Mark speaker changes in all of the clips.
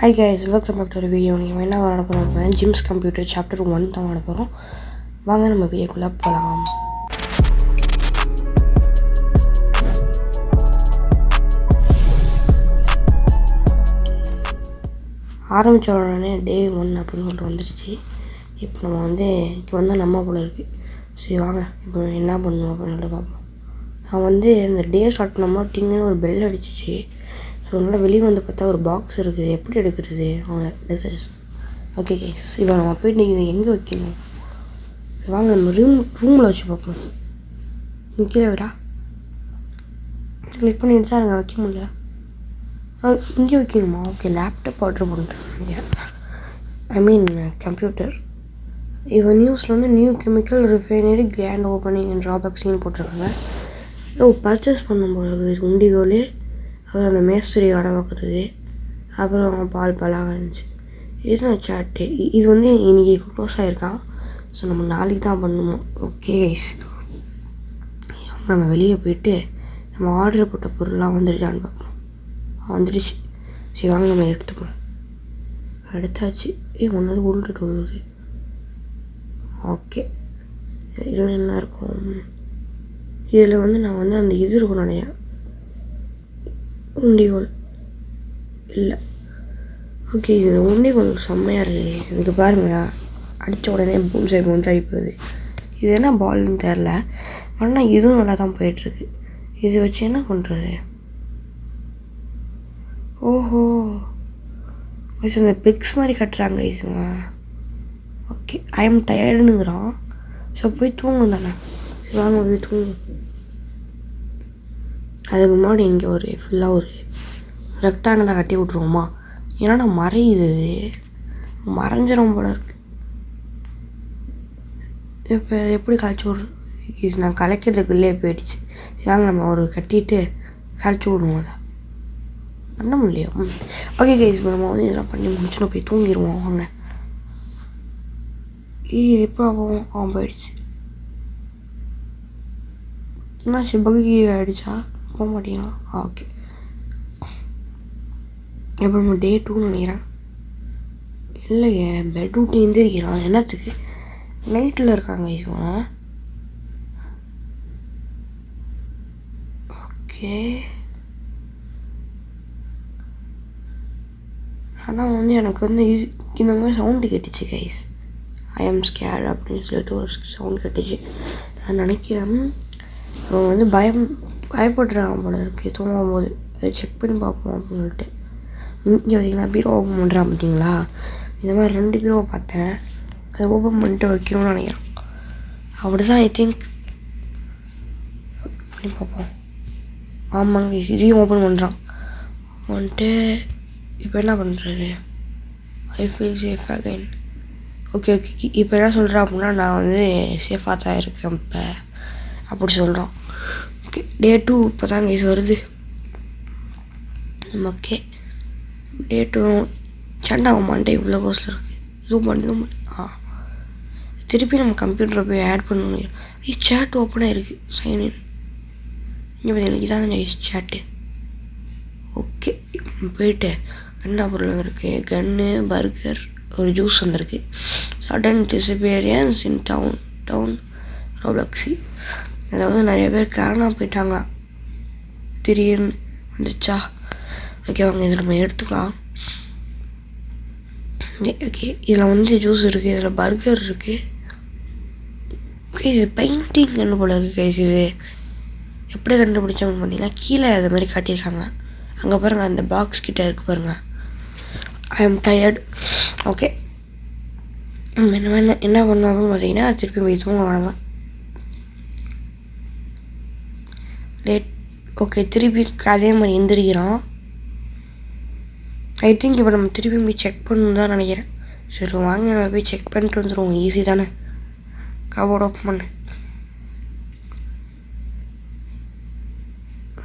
Speaker 1: Hi guys, welcome back to the video. நம்ம என்ன விளாட போகிறோம்? ஜிம்ஸ் கம்ப்யூட்டர் சாப்டர் 1 தான் விளாட போகிறோம். வாங்க நம்ம வீடியோக்குள்ளே போகலாம். ஆரம்பித்த உடனே டே 1 அப்படின்னு சொல்லிட்டு வந்துடுச்சு. இப்போ நம்ம இப்போ நம்ம போல இருக்குது. சரி வாங்க இப்போ என்ன பண்ணணும் அப்படின்னு சொல்லிட்டு பார்ப்போம். நான் இந்த டே ஸ்டார்ட் பண்ணாமல் டிங்குன்னு ஒரு பெல் அடிச்சிச்சு. ஸோ அதனால் வெளியே பார்த்தா ஒரு பாக்ஸ் இருக்குது. எப்படி எடுக்கிறது அவங்க டிசைஸ். ஓகே கைஸ், இப்போ நம்ம போயிட்டு இதை எங்கே வைக்கணும்? வாங்க நம்ம ரூமில் வச்சு பார்ப்போம். கீழே விடா கிளிக் பண்ணிட்டு தான் இருங்க, வைக்க முடியல. இங்கே வைக்கணுமா? ஓகே, லேப்டாப் ஆர்டர் பண்ணுறேன். கம்ப்யூட்டர். இப்போ நியூஸில் new chemical refinery grand opening and ட்ராபேக்ஸ்னு போட்டிருக்காங்க. பர்ச்சேஸ் பண்ணும்போது உண்டிகோல், அப்புறம் அந்த மேஸ்திரி வடை வைக்கிறது, அப்புறம் பாலாக இருந்துச்சு. இதுதான் சாட்டு. இது இன்றைக்கி க்ளோஸ் ஆகிருக்கான். ஸோ நம்ம நாளைக்கு தான் பண்ணுவோம். ஓகே கைஸ், நம்ம வெளியே போயிட்டு நம்ம ஆர்டர் போட்ட பொருள்லாம் வந்துடுச்சான்னு பார்ப்போம். வந்துடுச்சு. சரி வாங்க நம்ம எடுத்துப்போம். எடுத்தாச்சு. ஒன்று உருண்டுட்டு வருது. ஓகே, இதில் என்ன இருக்கும்? இதில் நான் அந்த இது இருக்கும் நிறையா உண்டிகோல் இல்லை. ஓகே, இது உண்டிகோல் செம்மையாக இருக்குது. இதுக்கு பாருங்கள், அடித்த உடனே பூன்சை அடி போகுது. இது என்ன பால்னு தெரில, ஆனால் இதுவும் நல்லா தான் போயிட்டுருக்கு. இது வச்சு என்ன பண்ணுறது? ஓஹோ, இந்த பிக்ஸ் மாதிரி கட்டுறாங்க இதுங்க. ஓகே, ஐ எம் டயர்டுங்கிறான். ஸோ போய் தூங்கும் தானே. சரி வாங்க போய் தூங்கும். அதுக்கு முன்னாடி இங்கே ஃபுல்லாக ஒரு ரெக்டாங்கிளாக கட்டி விட்ருவோமா? ஏன்னா நான் மறையுது, மறைஞ்சிரும் போல இருக்கு. இப்போ எப்படி கழிச்சு விட்றது? நான் கலைக்கிறதுக்குள்ளே போயிடுச்சு. சரி வாங்க நம்ம கட்டிட்டு கழிச்சு விடுவோம். அதை பண்ண முடியும். ஓகே கைஸ், இப்போ நம்ம இதெல்லாம் பண்ணி முடிச்சுன்னு போய் தூங்கிடுவோம். வாங்க. எப்போ போவோம்? போயிடுச்சு. என்ன பகுதி ஆகிடுச்சா? போக மாட்டீங்களா? ஓகே, இப்போ நம்ம டே 2 நினைக்கிறேன். இல்லையே, பெட் விட்டு எந்திரிக்கிறான். என்னத்துக்கு? நைட்டில் இருக்காங்க இவங்க. ஓகே, ஆனால் எனக்கு இந்த மாதிரி சவுண்டு கேட்டுச்சு கைஸ். ஐ எம் ஸ்கேர்ட் அப்படின்னு சொல்லிட்டு ஒரு சவுண்ட் கேட்டுச்சு. நான் நினைக்கிறேன் அவன் பயப்படுறான் போல இருக்குது தூங்கும் போது. அதை செக் பண்ணி பார்ப்போம் அப்படின்னு சொல்லிட்டு. இங்கே பார்த்தீங்களா, பீரோ ஓப்பன் பண்ணுறான் பார்த்தீங்களா? இந்த மாதிரி 2 பீரோவை பார்த்தேன். அதை ஓப்பன் பண்ணிட்டு வைக்கணும்னு நினைக்கிறேன். அப்படி தான் ஐ திங்க். பண்ணி பார்ப்போம். ஆமாங்க, இதையும் ஓப்பன் பண்ணுறான். இப்போ என்ன பண்ணுறது? I feel safe again. Okay, இப்போ என்ன சொல்கிறேன் அப்படின்னா, நான் சேஃபாக தான் இருக்கேன் இப்போ அப்படி சொல்கிறான். ஓகே, டே 2 இப்போ தான் கைஸ் வருது. ஓகே, டே 2 சண்டாகும். மண்டே இவ்வளோ க்ளோஸில் இருக்குது. ஜூம் பண்ணி திருப்பி நம்ம கம்ப்யூட்டரில் போய் ஆட் பண்ண முடியும். சேட் ஓப்பனாக இருக்குது. சைன்இன். இங்கே பார்த்தீங்கன்னா இதான் சேட்டு. ஓகே, இப்போ போயிட்டு என்ன பொருள் இருக்குது? கன்னு, பர்கர், ஒரு ஜூஸ் வந்துருக்கு. சடன் டிசப்பியரன்ஸ் இன் டவுன் ரோப்ளக்ஸி. அதாவது நிறைய பேர் காரணம் போயிட்டாங்களாம். திடீர்னு வந்துருச்சா? ஓகே வாங்க, இதில் நம்ம எடுத்துக்கலாம். ஓகே, இதில் ஜூஸ் இருக்குது, இதில் பர்கர் இருக்குது. ஓகே, இது பெயிண்டிங் என்ன போல இருக்குது கைஸ். இது எப்படி கண்டுபிடிச்சோம்னு பார்த்தீங்கன்னா, கீழே அது மாதிரி காட்டியிருக்காங்க. அங்கே பாருங்கள், அந்த பாக்ஸ் கிட்டே இருக்குது பாருங்கள். I am tired. ஓகே, என்ன பண்ணோம் அப்படின்னு பார்த்தீங்கன்னா, திருப்பி போய் தூங்க வேணாம். லேட். ஓகே, திருப்பி அதே மாதிரி எந்திரிக்கிறான். ஐ திங்க் இப்போ நம்ம திருப்பி போய் செக் பண்ணணுன்னு தான் நினைக்கிறேன். சரி வாங்க, நம்ம போய் செக் பண்ணிட்டு வந்துடுவோம். ஈஸி தானே. கபோர்டு ஓப்பன் பண்ணு.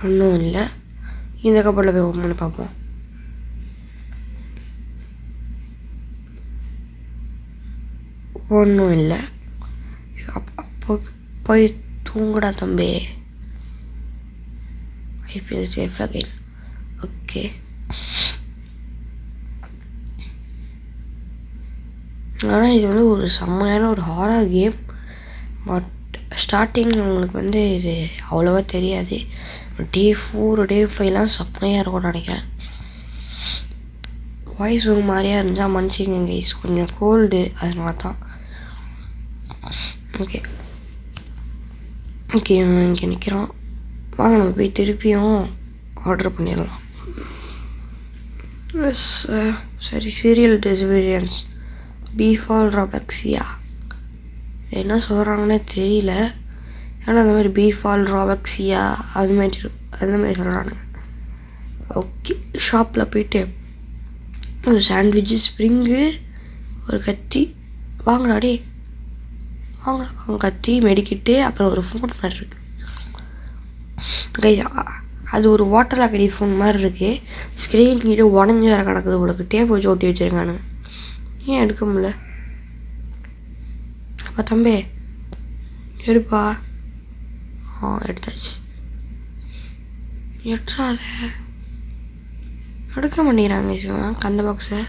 Speaker 1: ஒன்றும் இல்லை. இந்த கபோர்டில் போய் ஓப்பன் பண்ணி பார்ப்போம். ஒன்றும் இல்லை. அப்போ போய் தூங்குடா தம்பி. I feel safe again. Okay. ஆனால் இது வந்து ஒரு செம்மையான ஒரு ஹாரர் கேம். பட் ஸ்டார்டிங் உங்களுக்கு வந்து இது அவ்வளோவா தெரியாது. டே 4 டே 5லாம் செம்மையாக இருக்கும்னு நினைக்கிறேன். வாய்ஸ் ஒரு மாதிரியா இருந்தால் மனுஷங்க கைஸ், கொஞ்சம் கோல்டு, அதனால தான். ஓகே ஓகே இங்கே நிற்கிறான். வாங்க நம்ம போய் திருப்பியும் ஆர்டர் பண்ணிடலாம். சரி, சீரியல் டெலிவரியன்ஸ் பீஃபால் ராபக்ஸியா என்ன சொல்கிறாங்கன்னே தெரியல. ஏன்னா அந்த மாதிரி பீஃபால் ராபக்ஸியா அது மாதிரி சொல்கிறானுங்க. ஓகே, ஷாப்பில் போயிட்டு ஒரு சாண்ட்விட்சு, ஸ்ப்ரிங்கு, ஒரு கத்தி வாங்கலாடே வாங்கலாம். கத்தி, மெடிக்கிட்டு, அப்புறம் ஒரு ஃபோன் மாதிரி இருக்குது கைஸ். அது ஒரு வாட்டர் லாக்கடி ஃபோன் மாதிரி இருக்குது. ஸ்க்ரீன் கிட்ட உடஞ்சி வேறு கிடக்குது. உங்களுக்கு டேப் வச்சு ஒட்டி வச்சுருக்கானுங்க. ஏன் எடுக்க முடியல? அப்பா தம்பி எடுப்பா. எடுத்தாச்சு. எட்ராத எடுக்க மாட்டேங்கிறாங்க சிவன் கந்த பாக்ஸை.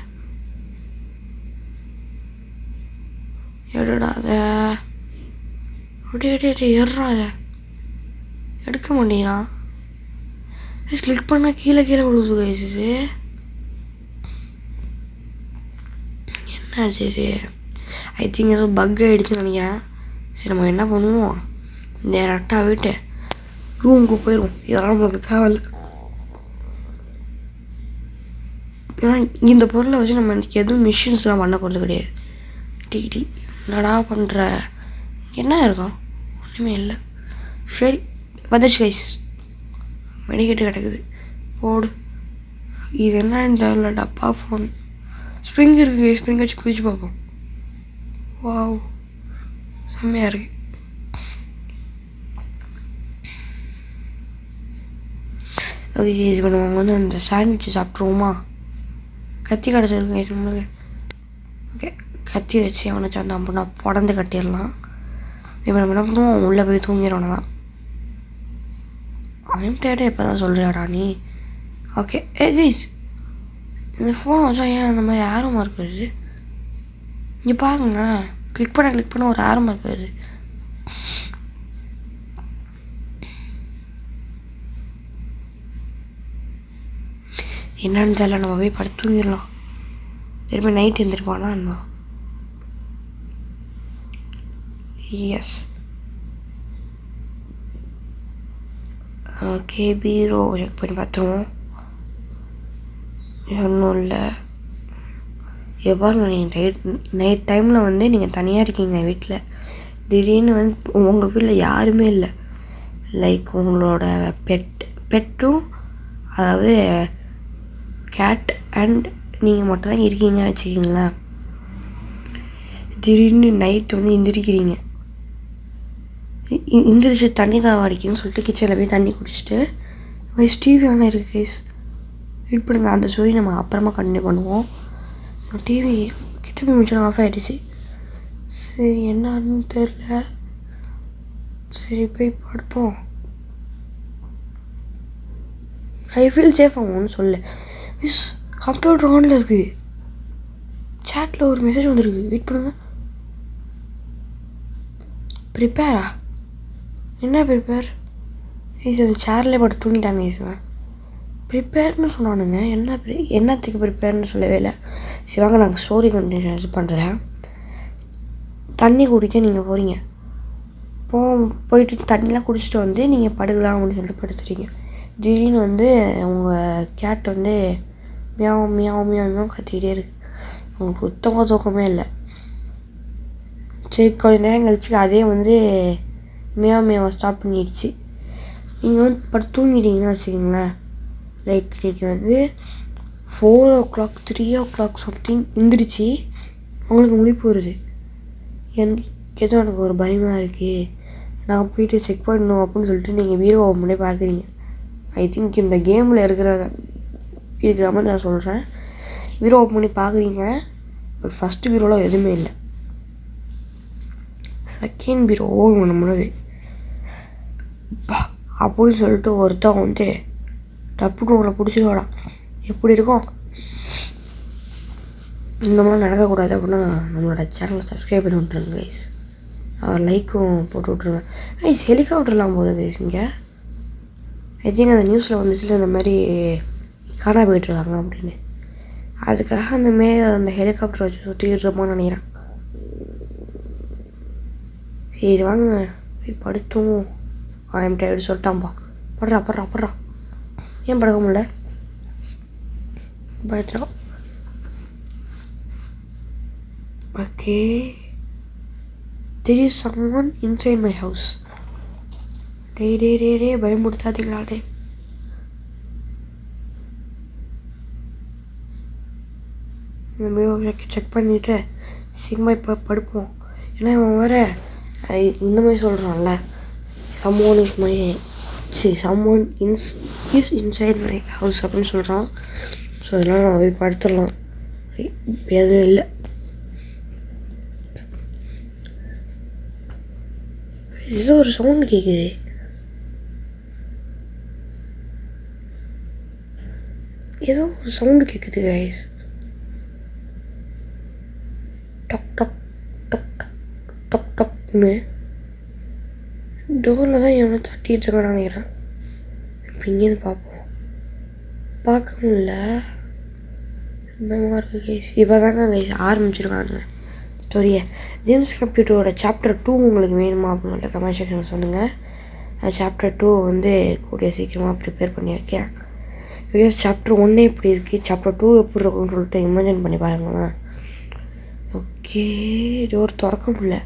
Speaker 1: எடுடாத ஏறாத, எடுக்க மாட்டேங்கிறான். கிளிக் பண்ணால் கீழே விழுது கைஸ். இது என்னாச்சு? இது ஐ திங்க் ஏதோ பக் ஆகிடுச்சுன்னு நினைக்கிறேன். சரி, நம்ம என்ன பண்ணுவோம், டேரெக்டாக போயிட்டு ரூமுக்கு போயிடுவோம். இதெல்லாம் நம்மளுக்கு தேவையில்லை. ஏன்னா இந்த பொருளை வச்சு நம்ம எதுவும் மிஷின்ஸ்லாம் பண்ண போகிறது கிடையாது. டி என்னடா பண்ணுற? என்ன இருக்கும்? ஒன்றுமே இல்லை. சரி வந்துச்சு கைஸ். மெடிக்கெட்டு கிடக்குது, போடு. இது என்னன்னு தெரியல. டப்பா ஃபோன். ஸ்ப்ரிங் இருக்குது. ஸ்ப்ரிங் வச்சு குதிச்சு பார்ப்போம். வாவ், செம்மையாக இருக்குது. ஓகே இது பண்ணுவாங்க வந்து அந்த சாண்ட்விட்சு சாப்பிட்ருவோமா? கத்தி கிடச்சிருக்கு கைஸ் நம்மளுக்கு. ஓகே, கத்தி வச்சு அவனை சேர்ந்து அப்படின்னா புடந்து கட்டிடலாம். இப்போ நம்ம என்ன பண்ணுவோம், உள்ளே போய் தூங்கிடணும் தான். ஐம்டேடே இப்போ தான் சொல்கிறியாடா நீ? ஓகே கைஸ், இந்த ஃபோன் வச்சா ஏன் அந்த மாதிரி ஆரோ மார்க் வருது? இங்கே பாருங்க, கிளிக் பண்ண ஒரு ஆரோ மார்க் வருது. என்னன்னு தெரியல. நம்ம போய் படுத்து தூங்கிடலாம். திருப்பி நைட் எழுந்திருப்பானா என்ன? எஸ். ஓகே, பீரோ செக் பண்ணி பார்த்தோம். ஒன்றும் இல்லை. எவ்வாறு நீங்கள் நைட் டைமில் வந்து நீங்கள் தனியாக இருக்கீங்க வீட்டில், திடீர்னு வந்து உங்கள் வீட்டில் யாருமே இல்லை. லைக் உங்களோட பெட்டும், அதாவது கேட் அண்ட் நீங்கள் மட்டும் தான் இருக்கீங்க வச்சுக்கிங்களேன். திடீர்னு நைட்டு வந்து எந்திரிக்கிறீங்க. எந்திரிச்சு தண்ணி தான் அடிக்குதுன்னு சொல்லிட்டு கிச்சனில் போய் தண்ணி குடிச்சிட்டு கைஸ் டிவி ஆனால் இருக்குது கைஸ். வெயிட் பண்ணுங்க, அந்த ஸ்டோரி நம்ம அப்புறமா கண்டினியூ பண்ணுவோம். டிவி கிட்ட போய் மிச்சம் ஆஃப் ஆகிடுச்சு. சரி என்னன்னு தெரில. சரி போய் படுப்போம். I feel safe. அவங்க ஒன்றும் சொல்ல. மிஸ் கம்ப்யூட்டர் ஆனில் இருக்குது. சேட்டில் ஒரு மெசேஜ் வந்துருக்கு. வெயிட் பண்ணுங்க. ப்ரிப்பேரா? என்ன ப்ரிப்பேர்? ஈஸ் அது சேர்லேயே படுத்து தூங்கிட்டாங்க ஈஸ்வன். ப்ரிப்பேர்னு சொன்னானுங்க. என்னத்துக்கு ப்ரிப்பேர்னு சொல்லவே இல்லை. சிவாங்க நாங்கள் ஸ்டோரி கண்டினியூ இது பண்ணுறேன். தண்ணி குடிக்க நீங்கள் போகிறீங்க. போயிட்டு தண்ணிலாம் குடிச்சிட்டு வந்து நீங்கள் படுக்கலாம் அப்படின்னு சொல்லிட்டு படுத்துட்டீங்க. திடீர்னு வந்து உங்கள் கேட் வந்து மியாவ் மியாவ் மியாவும் கத்திக்கிட்டே இருக்குது. உங்களுக்கு சுத்தமாக தூக்கமே இல்லை. சரி கொஞ்ச நேரம் கழிச்சு அதே வந்து மியாவை ஸ்டாப் பண்ணிடுச்சு. நீங்கள் வந்து படுத்து தூங்கிட்டீங்கன்னு வச்சுக்கிங்களேன். லைக் நீங்கள் வந்து 4 o'clock 3 o'clock சம்திங் எந்திரிச்சு உங்களுக்கு முழிப்பு வருது. ஏதோ எனக்கு ஒரு பயமாக இருக்குது, நான் போயிட்டு செக் பண்ணணும் அப்படின்னு சொல்லிட்டு நீங்கள் பீரோ முன்னே பார்க்குறீங்க. ஐ திங்க் இந்த கேமில் இருக்கிற மாதிரி நான் சொல்கிறேன். பீரோ ஓப்பன் பண்ணி பார்க்குறீங்க. பட் ஃபஸ்ட்டு பீரோவில் எதுவுமே இல்லை. செகண்ட் பீரோ ஓப்பன் பண்ணுறது அப்படின்னு சொல்லிட்டு ஒருத்தன் வந்து டப்புன்னு உங்களை பிடிச்சிருவாடா. எப்படி இருக்கும்? இந்த மாதிரி நடக்கக்கூடாது அப்படின்னா நம்மளோட சேனலை சப்ஸ்கிரைப் பண்ணி விட்ருங்க கைஸ். அவர் லைக்கும் போட்டு விட்ருங்க கைஸ். ஹெலிகாப்டர்லாம் போகுது கைஸ் இங்கே. ஐ திங்க் அந்த நியூஸில் வந்துச்சுல இந்த மாதிரி காணா போயிட்டுருக்காங்க அப்படின்னு. அதுக்காக அந்த ஹெலிகாப்டர் வச்சு சுற்றிக்கிட்டு இருப்போம்னு நினைக்கிறேன். சரி வாங்க போய் படுத்தும். ஐம் டயர்டு சொல்லிட்டான்ப்பா. படுறா ஏன் படுக்க முடியல? படுத்துடும். Okay, there is someone inside my house. டே பயமுடுத்தாதீங்களா டே. இந்த செக் பண்ணிவிட்டு சீக்கிரமாக இப்போ படுப்போம். ஏன்னா இவன் வேறு இந்த மாதிரி சொல்கிறான்ல, someone is inside my house அப்படின்னு சொல்கிறான். ஸோ அதெல்லாம் நம்ம போய் படுத்துடலாம். எதுவும் இல்லை. ஏதோ ஒரு சவுண்டு கேட்குது. கைஸ். டக் டக் டக் டக் டக்னு டோரில் தான் எவனோ தட்டிகிட்டு இருக்கான்னு நினைக்கிறேன். இப்போ இங்கேருந்து பார்ப்போம். பார்க்க முடியல, பயமாக இருக்குது கைஸ். இப்போ தாங்க கைஸ் ஆரம்பிச்சிருக்காங்க ஸ்டோரியை. ஜேம்ஸ் கம்ப்யூட்டரோட சாப்டர் 2 உங்களுக்கு வேணுமா அப்படின்னு கமெண்ட் செக்ஷனில் சொல்லுங்கள். சாப்டர் 2 வந்து கூடிய சீக்கிரமாக ப்ரிப்பேர் பண்ணி வைக்கிறேன். பிகாஸ் சாப்டர் 1 எப்படி இருக்குது, சாப்டர் 2 எப்படி இருக்குன்னு சொல்லிட்டு இமேஜின் பண்ணி பாருங்களேன். ஓகே, டோர் திறக்க முடியல.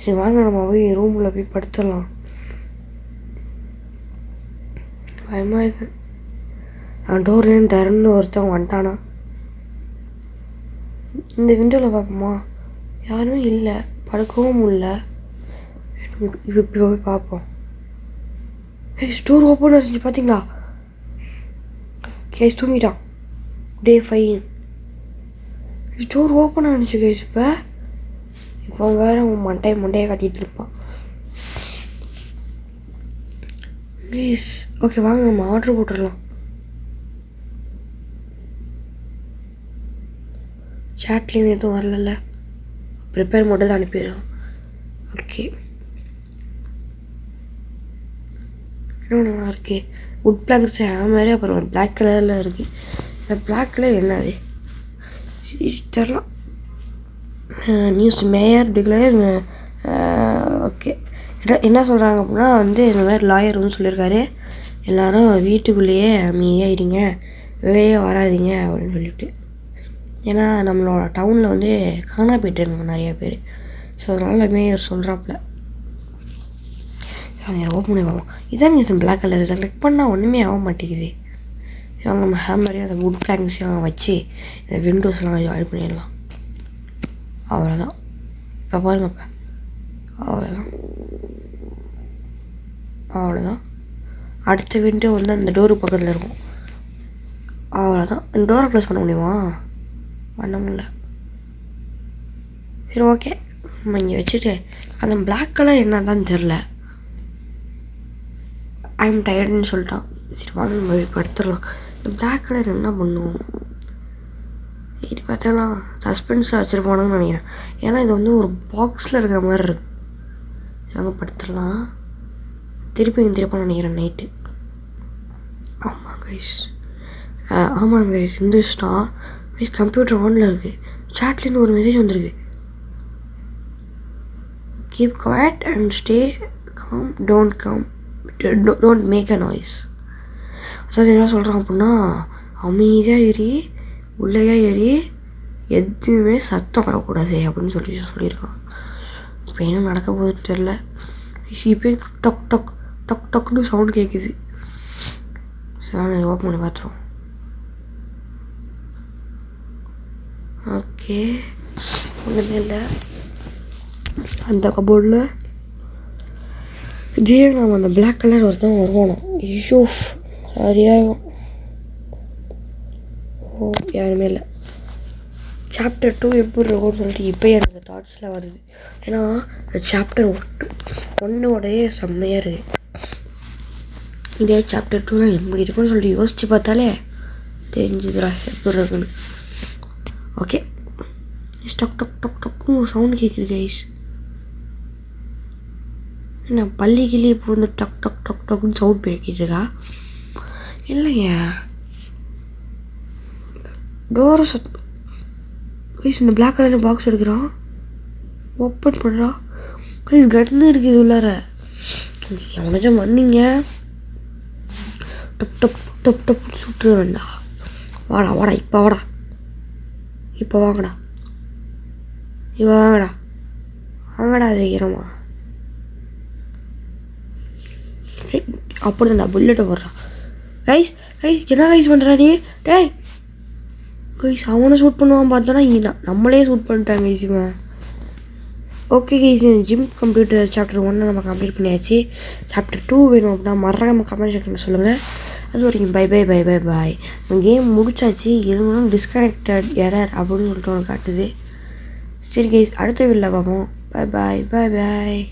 Speaker 1: சரி வாங்க நம்ம போய் ரூமில் போய் படுத்துடலாம். பயமாக இருக்கு. டோர்லேருந்து டர்ன்னு ஒருத்தவங்க வந்துட்டானா. இந்த விண்டோவில் பார்ப்போமா? யாரும் இல்லை, படுக்கவும் முடியல. இப்போ போய் பார்ப்போம். ஸ்டோர் ஓப்பன் ஆச்சு பார்த்தீங்களா? கேஸ் தூங்கிட்டான். டே 5 ஸ்டோர் ஓப்பன் ஆனிச்சு கேஸ். இப்போ வேற மண்டையை காட்டிகிட்டு இருப்பான். ப்ளீஸ் ஓகே வாங்க நம்ம ஆர்டர் போட்டுடலாம். சாட்லேயும் எதுவும் வரல, ப்ரிப்பேர் மட்டும் தான் அனுப்பிடலாம். ஓகே, இன்னும் நல்லா இருக்கு. வுட் பிளாங்க்ஸ் மாதிரி அப்புறம் ஒரு பிளாக் கலரில் இருக்குது. இந்த பிளாக் கலர் என்னது தெரியலாம். News mayor declare. ஓகே, என்ன சொல்கிறாங்க அப்படின்னா வந்து இந்த மாதிரி லாயர் வந்து சொல்லியிருக்காரு, எல்லோரும் வீட்டுக்குள்ளேயே அமைதியாக இருங்க, வெளியே வராதிங்க அப்படின்னு சொல்லிட்டு. ஏன்னா நம்மளோட டவுனில் வந்து காணா போய்ட்டுருக்காங்க நிறையா பேர். ஸோ அதனால் மேயர் சொல்கிறாப்புல. அவங்க ஓப்பன் பண்ணி பார்ப்போம். இதான் நீங்கள் பிளாக் கலர் இதை கிளிக் பண்ணால் ஒன்றுமே ஆக மாட்டேங்குது. அவங்க நம்ம ஹேமரையும் அந்த வுட் பிளாங்க்ஸையும் வச்சு இந்த விண்டோஸ்லாம் ஆட் பண்ணிடலாம். அவ்வளோதான். இப்போ பாருங்கப்பா, அவ்வளோதான். அடுத்த விண்டோ வந்து அந்த டோரு பக்கத்தில் இருக்கும். அவ்வளோதான். இந்த டோரை க்ளோஸ் பண்ண முடியுமா? பண்ண முடியல. சரி ஓகே, நம்ம இங்கே வச்சுட்டு அந்த பிளாக் கலர் என்ன தான் தெரில. ஐம் டயர்டுன்னு சொல்லிட்டான். சரி வாங்க நம்ம போய் படுத்துடலாம். இந்த பிளாக் கலர் என்ன பண்ணுவோம்? இது பார்த்தோன்னா சஸ்பென்ஸாக வச்சுருப்பானுன்னு நினைக்கிறேன். ஏன்னா இது வந்து ஒரு பாக்ஸில் இருக்கிற மாதிரி இருக்கு. வாங்க படுத்துடலாம். திருப்பி நினைக்கிறேன் நைட்டு. ஆமாம் கைஸ் எந்திரிச்சிட்டான். கம்ப்யூட்டர் ஆனில் இருக்குது. சாட்லேருந்து ஒரு மெசேஜ் வந்திருக்கு. Keep quiet and stay calm, don't make a noise. அதாவது என்ன சொல்கிறான் அப்படின்னா, அமைதியாக ஏறி உள்ளேயா ஏறி எதுவுமே சத்தம் வரக்கூடாது அப்படின்னு சொல்லியிருக்கான். இப்போ என்ன நடக்க போகுதுன்னு தெரில. இப்போ டக் டக் டக் டக்குன்னு சவுண்ட் கேட்குது. சரி ஓப்பன் பண்ணி பார்த்துருவோம். ஓகே, ஒன்றுமே இல்லை. அந்த கபோர்டில் திடீர்னு நம்ம அந்த பிளாக் கலர் ஒருத்தன் வருவானோ. ஐயோ சரியாக யாருமே இல்லை. சாப்டர் 2 எப்படி இருக்கும்னு சொல்லிட்டு இப்போ எனக்கு தாட்ஸ்லாம் வருது. ஏன்னா அந்த சாப்டர் 1 செம்மையாக இருக்குது. இதே சாப்டர் 2 எப்படி இருக்குன்னு சொல்லிட்டு யோசித்து பார்த்தாலே தெரிஞ்சுதுடா எப்படி இருக்குன்னு. ஓகே, டக் டக் டக் டக்குன்னு ஒரு சவுண்ட் கேட்குது கைஸ். என்ன பள்ளி கிள்ளி இப்போ வந்து டக் டக் டக் டக்குன்னு சவுண்ட் போய்கிட்டு இருக்கா? இல்லைங்க, டோரை கைஸ் இந்த பிளாக் கலர் பாக்ஸ் எடுக்கிறான், ஓப்பன் பண்ணுறான். கைஸ் கன்னு இருக்குது உள்ளார. எவனாச்சும் வந்தீங்க டப் டப் டப் டப் சுட்டு வேண்டா. வாடா வாடா இப்போ வாடா, இப்போ வாங்கடா, இப்போ வாங்கடா, வாங்கடா சீக்கிரமா. அப்படிதான்டா புல்லட்டை போடுறான். கைஸ் கைஸ் என்ன கைஸ் பண்ணுறா நீ? டேய் கைஸ் அவனை ஷூட் பண்ணுவான் பார்த்தோன்னா நம்மளே ஷூட் பண்ணிட்டாங்க கைஸ் இவன். Okay guys, gym computer chapter 1 நம்ம கம்ப்ளீட் பண்ணியாச்சு. சாப்டர் 2 வேணும் அப்படின்னா மறக்காம கமெண்ட் செக்ஷனில் சொல்லுங்கள். அது வரைக்கும் bye bye bye bye bye. Game முடிச்சாச்சு, இருந்தாலும் டிஸ்கனெக்டட் எரர் அப்படின்னு சொல்லிட்டு ஒன்று காட்டுது. சரி கைஸ், அடுத்த வீடியோவில் பார்ப்போம். Bye bye bye bye.